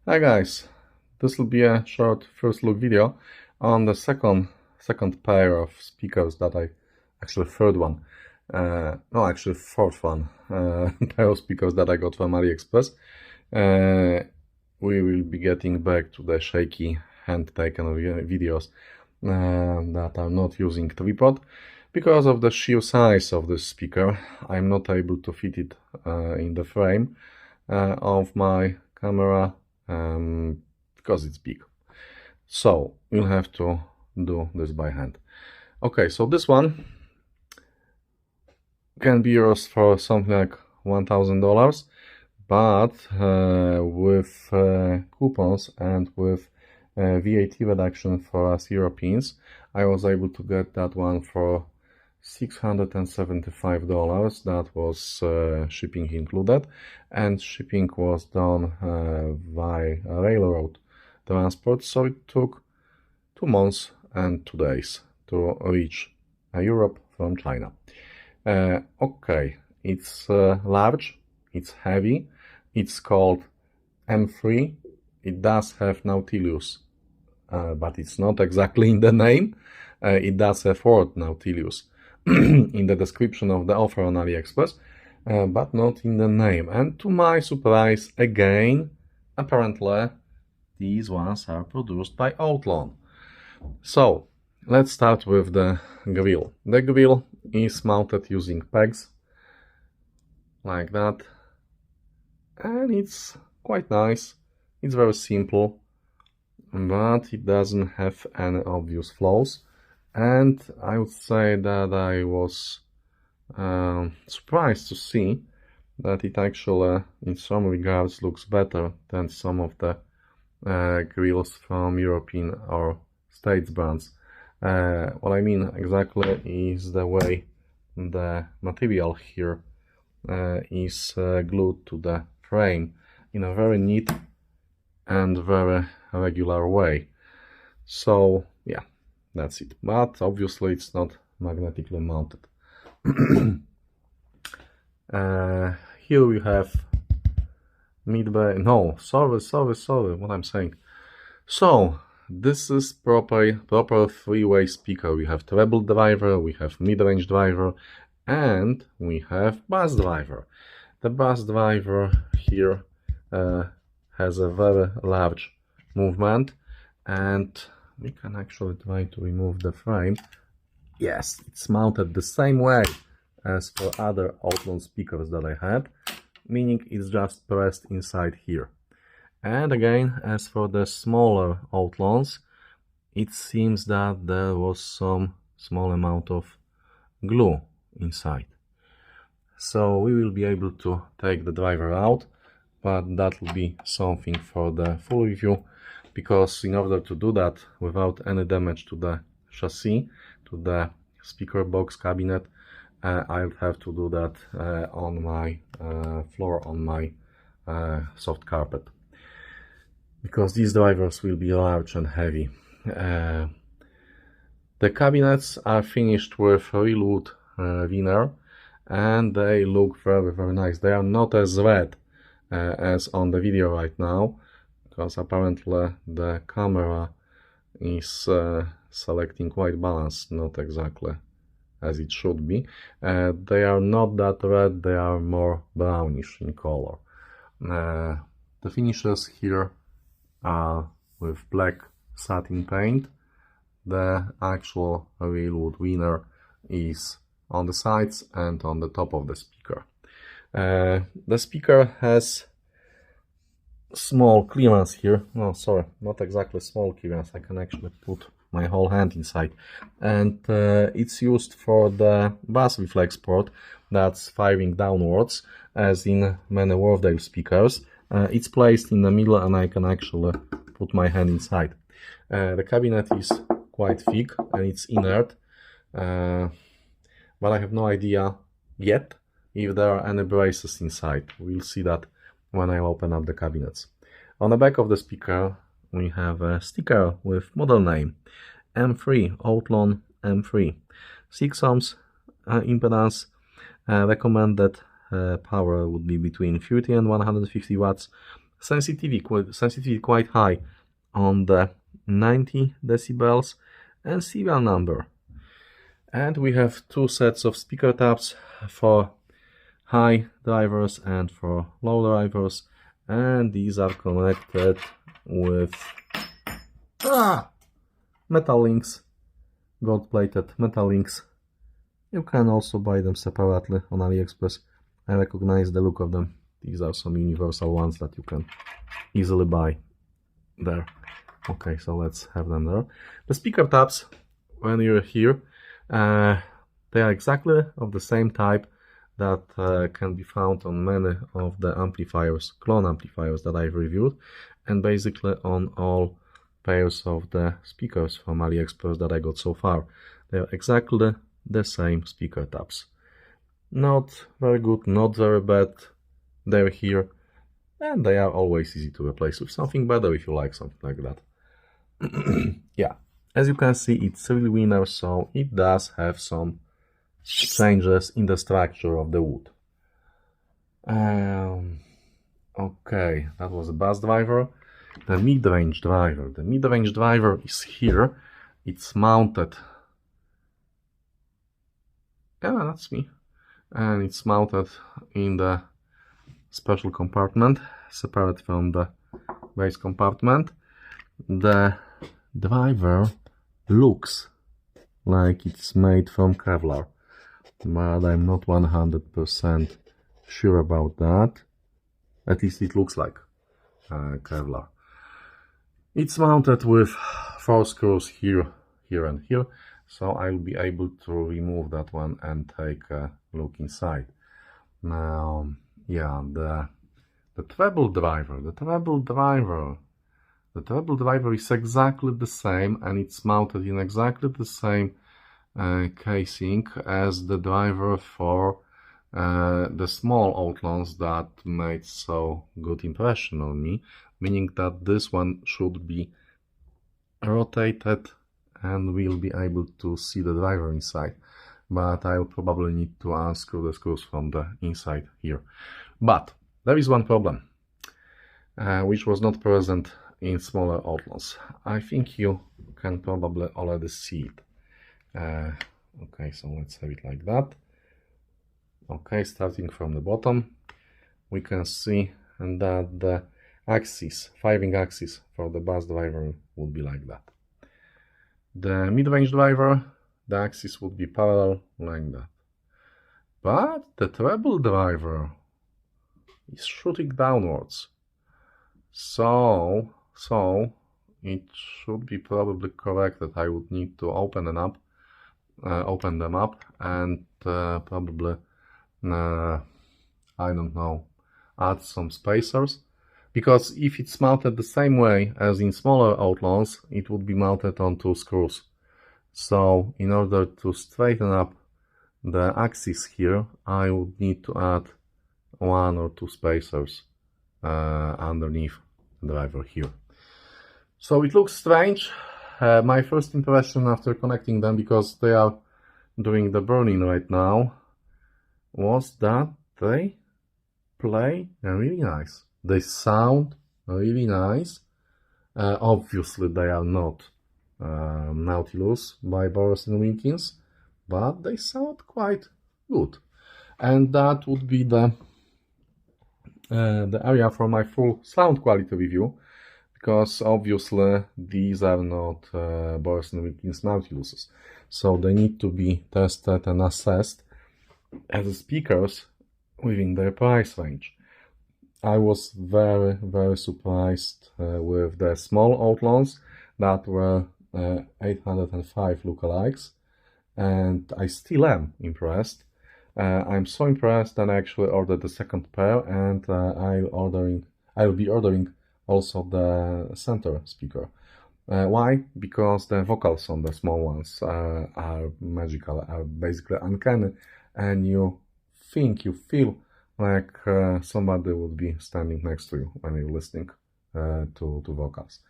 Hi guys, this will be a short first look video on the second pair of speakers that third one, no actually fourth one, pair of speakers that I got from AliExpress. We will be getting back to the shaky hand taken videos that are not using tripod. Because of the sheer size of this speaker, I'm not able to fit it in the frame of my camera because it's big. So we'll have to do this by hand. Okay, so this one can be yours for something like $1,000, but with coupons and with VAT reduction for us Europeans, I was able to get that one for $675. That was shipping included, and shipping was done by railroad transport, so it took 2 months and 2 days to reach Europe from China. Okay, it's large, it's heavy, it's called M3. It does have Nautilus, but it's not exactly in the name. It does have word Nautilus in the description of the offer on AliExpress, but not in the name. And to my surprise, again, apparently these ones are produced by Oatlon. So let's start with the grill. The grill is mounted using pegs like that, and it's quite nice. It's very simple, but it doesn't have any obvious flaws. And I would say that I was surprised to see that it actually, in some regards, looks better than some of the grills from European or States brands. What I mean exactly is the way the material here is glued to the frame in a very neat and very regular way. So yeah, that's it. But obviously it's not magnetically mounted. Here we have Midrange. No, sorry, what I'm saying. So this is proper three-way speaker. We have treble driver, we have mid-range driver, and we have bass driver. The bass driver here has a very large movement, and we can actually try to remove the frame. Yes, it's mounted the same way as for other Oatlon speakers that I had, meaning it's just pressed inside here. And again, as for the smaller Oatlons, it seems that there was some small amount of glue inside. So we will be able to take the driver out, but that will be something for the full review, because in order to do that without any damage to the chassis, to the speaker box cabinet, I'll have to do that on my floor, on my soft carpet, because these drivers will be large and heavy. The cabinets are finished with real wood veneer, and they look very nice. They are not as red as on the video right now, because apparently the camera is selecting white balance, not exactly as it should be. They are not that red, they are more brownish in color. The finishes here are with black satin paint. The actual real wood veneer is on the sides and on the top of the speaker. The speaker has small clearance here. No, sorry, not exactly small clearance. I can actually put my whole hand inside, and it's used for the bass reflex port that's firing downwards, as in many Wharfedale speakers. It's placed in the middle, and I can actually put my hand inside. The cabinet is quite thick and it's inert, but I have no idea yet if there are any braces inside. We'll see that when I open up the cabinets. On the back of the speaker we have a sticker with model name M3, Oatlon M3. 6 ohms impedance, recommended power would be between 30 and 150 watts, sensitivity quite high on the 90 decibels and serial number. And we have two sets of speaker tabs for high drivers and for low drivers, and these are connected with metal links, gold-plated metal links. You can also buy them separately on AliExpress. I recognize the look of them. These are some universal ones that you can easily buy there. Okay, so let's have them there. The speaker tabs, when you're here, they are exactly of the same type that can be found on many of the amplifiers, clone amplifiers that I've reviewed, and basically on all pairs of the speakers from AliExpress that I got so far. They are exactly the same speaker tabs. Not very good, not very bad. They're here, and they are always easy to replace with something better if you like something like that. Yeah, as you can see, it's really winner, so it does have some changes in the structure of the wood. Okay, that was a bass driver. The mid-range driver. The mid-range driver is here. It's mounted. Yeah, that's me. And it's mounted in the special compartment, separate from the base compartment. The driver looks like it's made from Kevlar, but I'm not 100% sure about that. At least it looks like Kevlar. It's mounted with 4 screws here, here and here, so I'll be able to remove that one and take a look inside. Now, yeah, the treble driver, the treble driver is exactly the same, and it's mounted in exactly the same casing as the driver for the small Oatlons that made so good impression on me, meaning that this one should be rotated and we'll be able to see the driver inside, but I'll probably need to unscrew the screws from the inside here. But there is one problem which was not present in smaller Oatlons. I think you can probably already see it. Okay, so let's have it like that. Okay, starting from the bottom, we can see that the axis, firing axis for the bass driver would be like that. The mid-range driver, the axis would be parallel like that. But the treble driver is shooting downwards. So it should be probably correct that I would need to open them up and probably I don't know, add some spacers, because if it's mounted the same way as in smaller Oatlons, it would be mounted on 2 screws. So in order to straighten up the axis here, I would need to add 1 or 2 spacers underneath the driver here. So it looks strange. My first impression after connecting them, because they are doing the burning right now, was that they play really nice. They sound really nice. Obviously they are not Nautilus by Boros and Wilkins, but they sound quite good. And that would be the area for my full sound quality review, because obviously these are not Boros and Wilkins Nautiluses, so they need to be tested and assessed as speakers within their price range. I was very surprised with the small Oatlons that were 805 lookalikes, and I still am impressed. I'm so impressed that I actually ordered the second pair, and I'll be ordering also the center speaker. Why? Because the vocals on the small ones are magical, are basically uncanny, and you feel like somebody would be standing next to you when you're listening to vocals.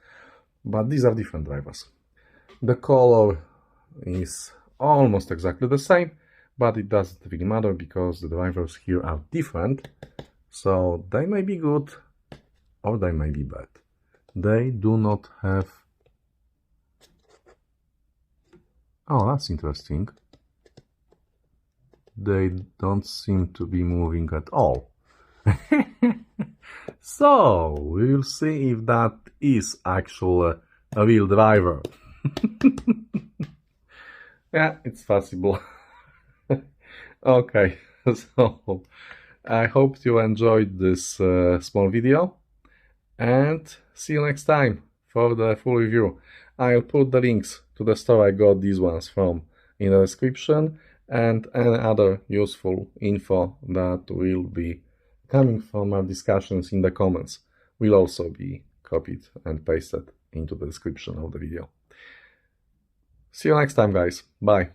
But these are different drivers. The color is almost exactly the same, but it doesn't really matter because the drivers here are different, so they may be good or they may be bad. They do not have... Oh, that's interesting. They don't seem to be moving at all. So, we'll see if that is actually a real driver. Yeah, it's possible. Okay, so I hope you enjoyed this small video, and see you next time for the full review. I'll put the links to the store I got these ones from in the description, and any other useful info that will be coming from our discussions in the comments will also be copied and pasted into the description of the video. See you next time, guys. Bye.